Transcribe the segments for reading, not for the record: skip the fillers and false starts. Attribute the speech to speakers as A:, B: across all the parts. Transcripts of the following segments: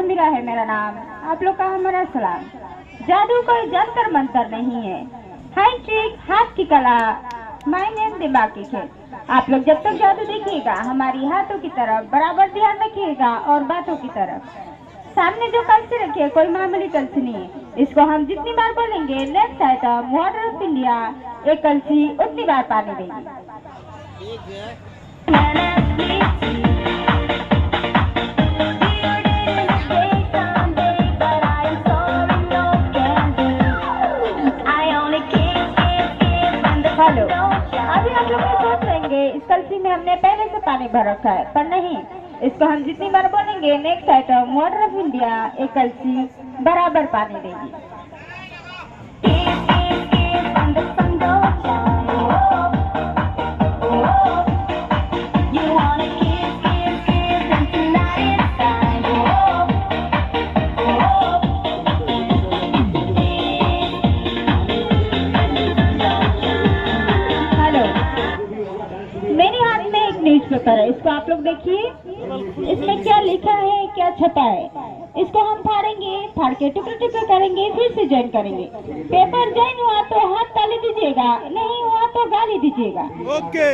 A: मेरा है मेरा नाम, आप लोग का हमारा सलाम। जादू कोई जंतर मंतर नहीं है, हाई ट्रिक हाथ की कला, माय नेम दिमाग की खेल। आप लोग जब तक जादू देखिएगा हमारी हाथों की तरफ बराबर ध्यान रखिएगा और बातों की तरफ। सामने जो कलसी रखी है कोई मामूली कलसी नहीं है, इसको हम जितनी बार बोलेंगे next item water of India, एक कलसी उतनी बार पानी देगी। हेलो, अभी आप लोग सोच रहेंगे इस कलसी में हमने पहले से पानी भर रखा है, पर नहीं, इसको हम जितनी बार बोलेंगे next item water of India, एक कलसी बराबर पानी देगी। पेपर है, इसको आप लोग देखिए, इसमें क्या लिखा है क्या छपा है। इसको हम फाड़ेंगे, फाड़ के टुकड़े टुकड़े करेंगे, फिर से ज्वाइन करेंगे। पेपर ज्वाइन हुआ तो हाथ ताली दीजिएगा, नहीं हुआ तो गाली दीजिएगा।
B: ओके।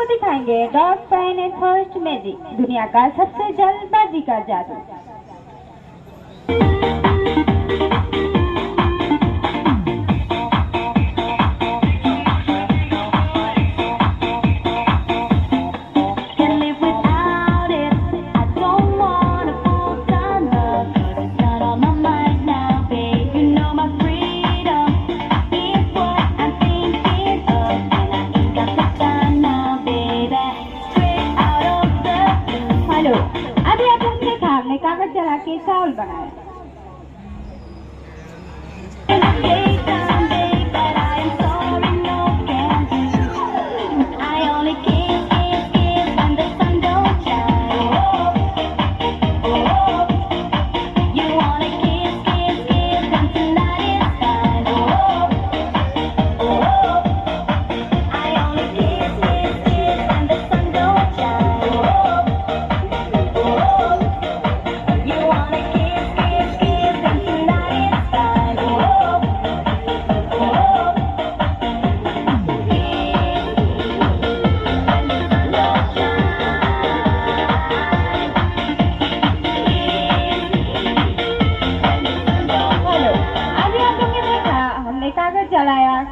A: दिखाएंगे dog fine and first magic, दुनिया का सबसे जल्द जी का जादू। हेलो, अभी आप लोग ने देखा हमने कागज जला के चावल बनाया।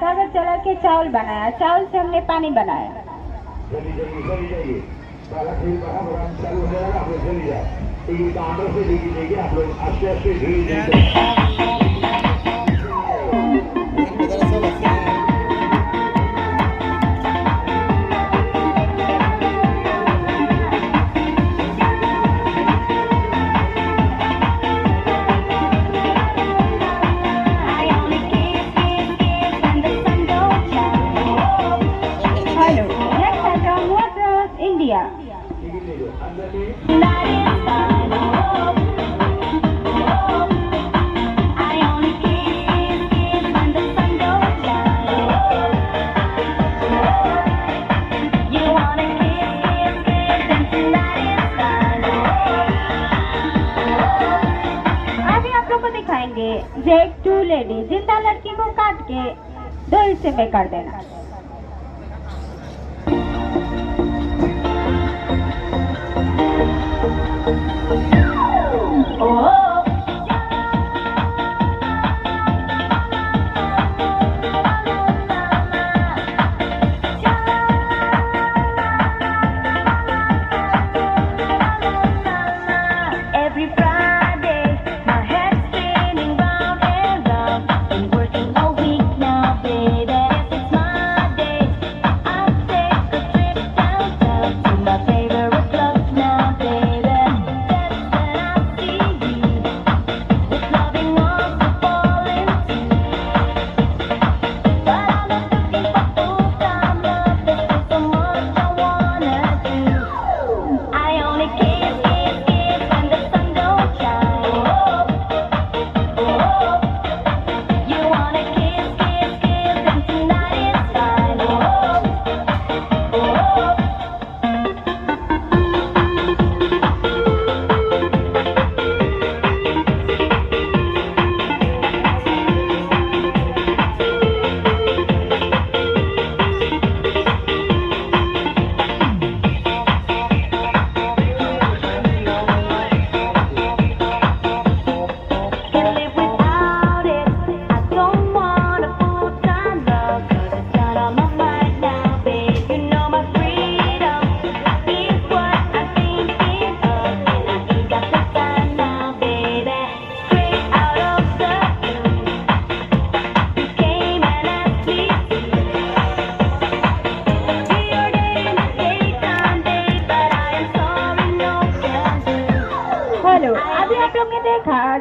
A: कागज जला के चावल बनाया, चावल से हमने पानी बनाया।
B: जल्दी जाइए, सारा खेल बड़ा चालू हो जाएगा, आप लोग जल्दी जाओ। एक काउंटर से लेके आप लोग आस्ते आस्ते धीरे
A: जेक टू लेडी, जिंदा लड़की को काट के 2 हिस्से में कर देना।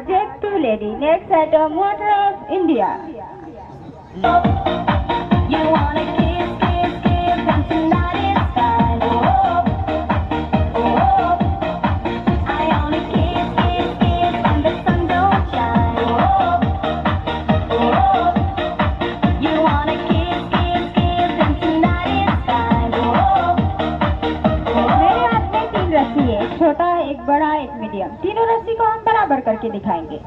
A: Jack to lady, next item, water of India. You wanna kiss, kiss, kiss, and tonight is fine. Oh, oh, I only kiss, kiss, kiss, when the sun don't shine. Oh, oh, you wanna kiss, kiss, kiss, and tonight is fine. Oh, मेरे हाथ में 3 रस्सी है, छोटा, एक बड़ा, एक medium. तीनों रस्सी को हम बराबर करके दिखाएंगे।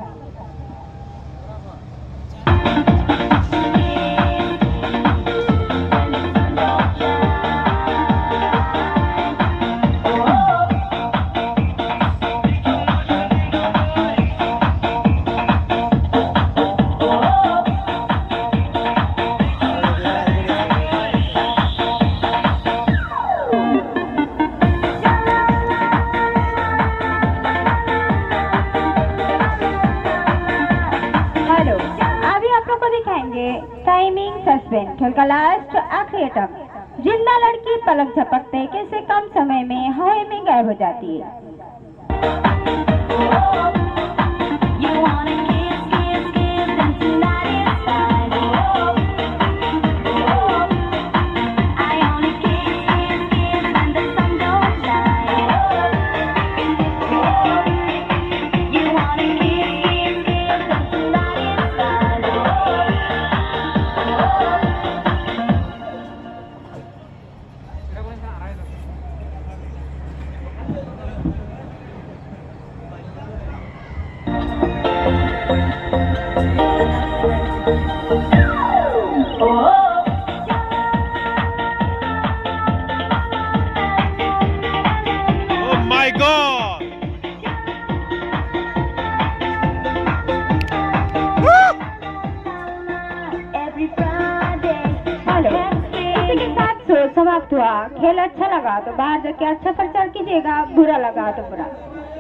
A: रिहर्सल का लास्ट आखिरी अटक। जिंदा लड़की पलक झपकते के से कम समय में हवा में गायब हो जाती है। समाप्त हुआ। खेल अच्छा लगा तो बाहर जाके अच्छा प्रचार कीजिएगा, बुरा लगा तो बुरा।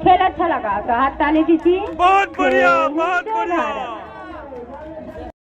A: खेल अच्छा लगा तो हाथ ताली दीजिए।
C: बहुत बढ़िया, बहुत बढ़िया।